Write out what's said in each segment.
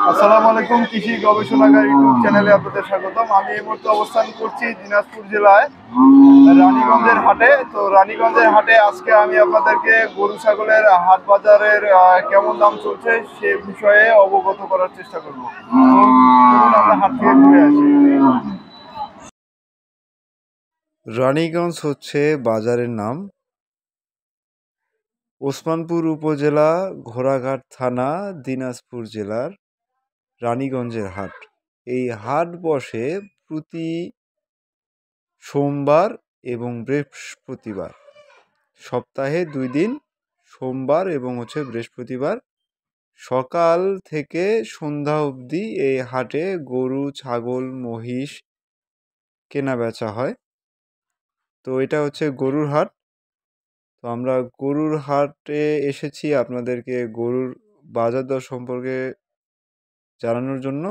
আসসালামু আলাইকুম, কৃষি গবেষণাগার ইউটিউব চ্যানেলে আপনাদের স্বাগতম। আমি এই মুহূর্তে অবস্থান করছি দিনাজপুর জেলায় রানীগঞ্জের হাটে। তো রানীগঞ্জের হাটে আজকে আমি আপনাদেরকে গরু ছাগলের হাট বাজারের কেমন দাম চলছে সে বিষয়ে অবগত করার চেষ্টা করব। চলুন আমরা হাট থেকে ঘুরে আসি। রানীগঞ্জ হচ্ছে বাজারের নাম। ওসমানপুর উপজেলা, ঘোড়াঘাট থানা, দিনাজপুর জেলার রানীগঞ্জের হাট। এই হাট বসে প্রতি সোমবার এবং বৃহস্পতিবার। সপ্তাহে 2 দিন, সোমবার এবং বৃহস্পতিবার সকাল থেকে সন্ধ্যা অবধি এই হাটে গরু, ছাগল, মহিষ কেনা বেচা হয়। তো এটা হচ্ছে গরুর হাট। তো আমরা গরুর হাটে এসেছি আপনাদেরকে গরুর বাজার দর সম্পর্কে জানানোর জন্য।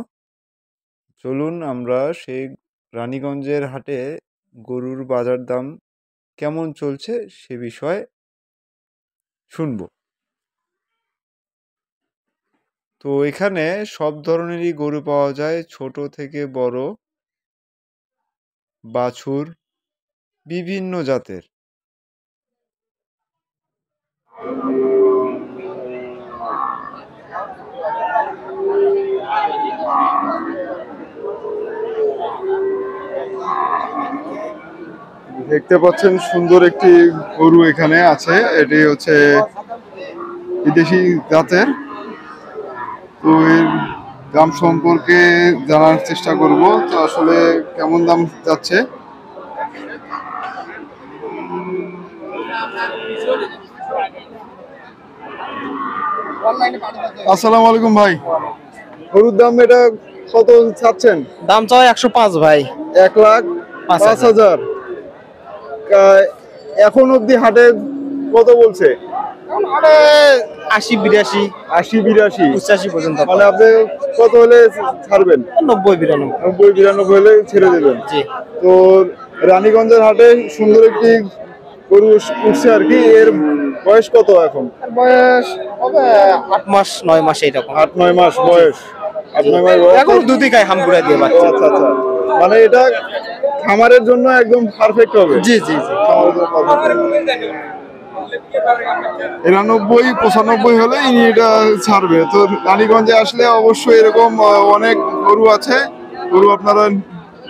চলুন আমরা সেই রানীগঞ্জের হাটে গরুর বাজার দাম কেমন চলছে সে বিষয়ে শুনব। তো এখানে সব ধরনেরই গরু পাওয়া যায়, ছোট থেকে বড়, বাছুর, বিভিন্ন জাতের। দেখতে পাচ্ছেন সুন্দর একটি গরু এখানে আছে। এটি হচ্ছে বিদেশি জাতের। তো এর দাম সম্পর্কে জানার চেষ্টা করব। তো আসলে কেমন দাম যাচ্ছে। আসসালামু আলাইকুম ভাই, গরুর দাম এটা কত চাচ্ছেন? দাম চাই 105 ভাই। 1,05,000। এখন অব্দি হাটে কত বলছে? 80 80-82 85 পর্যন্ত। মানে আপনি কত হলে ছাড়বেন? 90 92 90-92 হলে ছেড়ে দেবেন। জি। তো রানীগঞ্জের হাটে সুন্দর একটি গরু উঠছে আর কি। এর বয়স কত এখন? বয়স হবে 8 মাস 9 মাস এইরকম। 8-9 মাস বয়স। 8-9 মাস বয়স। এখন দুধই খায় হামগুড়া দিয়ে বাচ্চা। আচ্ছা আচ্ছা, মানে এটা খামারের জন্য একদম পারফেক্ট হবে। জি জি জি। 93-95 হলে ইনি এটা ছাড়বে। তো রানীগঞ্জে আসলে অবশ্যই এরকম অনেক গরু আছে, গরু আপনারা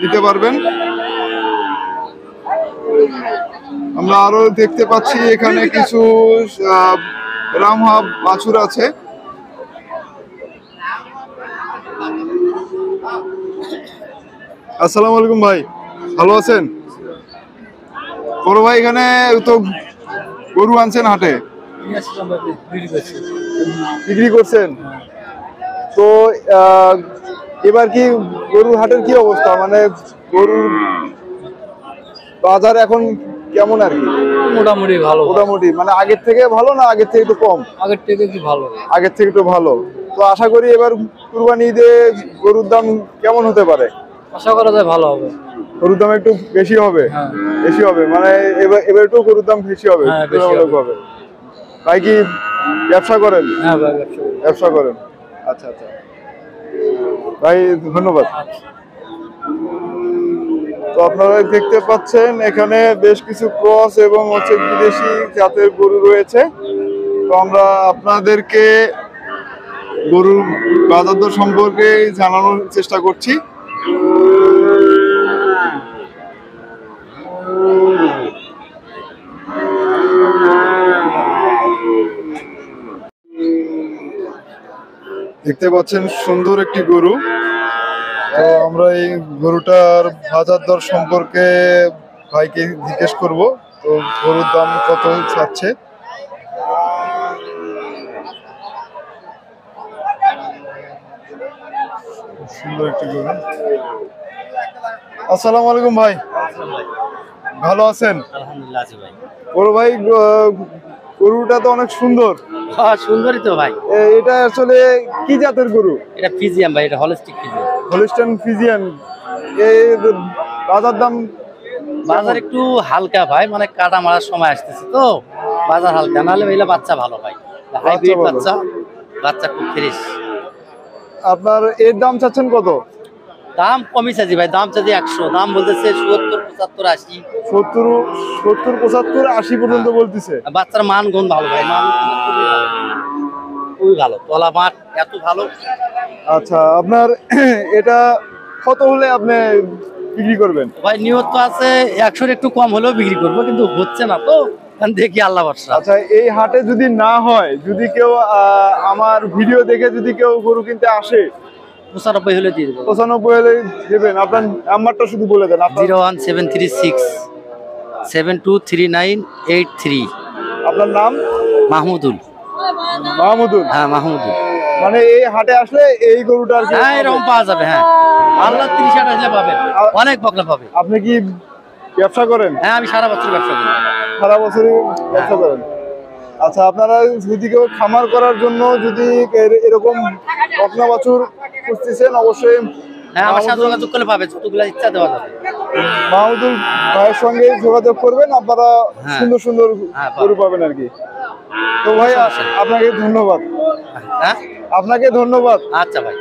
নিতে পারবেন। আমরা আরো দেখতে পাচ্ছি এখানে কিছু রামহা বাছুর আছে। আসসালামু আলাইকুম ভাই, ভালো আছেন? বড় ভাই, এখানে তো গরু আনছেন হাটে, বিক্রি করছেন। তো এবার কি গরুর হাটের কি অবস্থা, মানে গরুর বাজার এখন কেমন আর কি? মোটামুটি ভালো। মোটামুটি মানে আগের থেকে ভালো না আগের থেকে একটু কম? আগের থেকে একটু ভালো। আগের থেকে একটু ভালো। তো আশা করি এবার কুরবানি ঈদে গরুর দাম কেমন হতে পারে? আশা করা যায় ভালো হবে। গরুর দাম একটু বেশি হবে? বেশি হবে মানে এবার একটু গরুর দাম বেশি হবে, তুলনামূলক হবে। ভাই কি ব্যবসা করেন? হ্যাঁ ভাই, ব্যবসা করেন। আচ্ছা আচ্ছা ভাই, ধন্যবাদ। তো আপনারা দেখতে পাচ্ছেন এখানে বেশ কিছু ক্রস এবং বিদেশি জাতের গরু রয়েছে। তো আমরা আপনাদেরকে গরুর বাজার দর সম্পর্কে জানানোর চেষ্টা করছি। দেখতে পাচ্ছেন সুন্দর একটি গরু। তো আমরা এই গরুটার বাজার দর সম্পর্কে ভাইকে জিজ্ঞেস করব। তো গরুর দাম কত চাচ্ছে। সুন্দর একটি গরু। আসসালামু আলাইকুম ভাই, ভালো আছেন? আলহামদুলিল্লাহ আছি ভাই। বড় ভাই, গরুটা তো অনেক সুন্দর। হ্যাঁ সুন্দরই তো ভাই। এটা আসলে কি জাতের গরু? এটা ফিজিয়াম ভাই, এটা হলিস্টিক ফিজিয়াম। Holstein Friesian. এই বাজার দাম? বাজার একটু হালকা ভাই, মানে কাটা মারার সময় আসতেছে তো বাজার হালকা, নাহলে ভাইলা বাচ্চা ভালো ভাই। হাইব্রিড বাচ্চা, বাচ্চা খুব ফ্রেশ। আপনার এর দাম চাচ্ছেন কত? দাম কমই চাচ্ছি ভাই, দাম চাচ্ছি 100, দাম বলতেছে 70, 75, 80। 70, 75, 80 পর্যন্ত বলতেছে। বাচ্চার মান গুণ ভালো ভাই, মান খুবই ভালো, খুবই ভালো, তলা মাঠ এত ভালো। আচ্ছা, আপনার এটা কত হলে আপনি বিক্রি করবেন? ভাই নিয়ত তো আছে 100 একটু কম হলেও বিক্রি করবো, কিন্তু হচ্ছে না তো, এখন দেখি আল্লাহ ভরসা। আচ্ছা, এই হাটে যদি না হয়, যদি কেউ আমার ভিডিও দেখে যদি কেউ গরু কিনতে আসে, 95 হলে দিয়ে দেবো। 95 হলে দেবেন? আপনার নাম্বারটা শুধু বলে দেন। আপনার 01736 723983। আপনার নাম? মাহমুদুল। মাহমুদুল। হ্যাঁ মাহমুদুল। মানে এই হাটে আসলে এই গরুটা আর কি হ্যাঁ এরকম পাওয়া যাবে, হ্যাঁ আল্লাহ 30 হাজার পাবেন, অনেক বকলা পাবে। আপনি কি ব্যবসা করেন? হ্যাঁ আমি সারা বছর ব্যবসা করি। সারা বছরই ব্যবসা করেন? আচ্ছা, আপনারা যদি কেউ খামার করার জন্য যদি এরকম বকনা বাছুর খুঁজতেছেন, অবশ্যই হ্যাঁ আমার সাথে যোগাযোগ করলে পাবে, যতগুলো ইচ্ছা দেওয়া যাবে। মাহমুদুল ভাইয়ের সঙ্গে যোগাযোগ করবেন, আপনারা হ্যাঁ। সুন্দর সুন্দর হ্যাঁ, গরু পাবেন আর কি। তো ভাই আপনাকে ধন্যবাদ। হ্যাঁ আপনাকে ধন্যবাদ। আচ্ছা ভাই।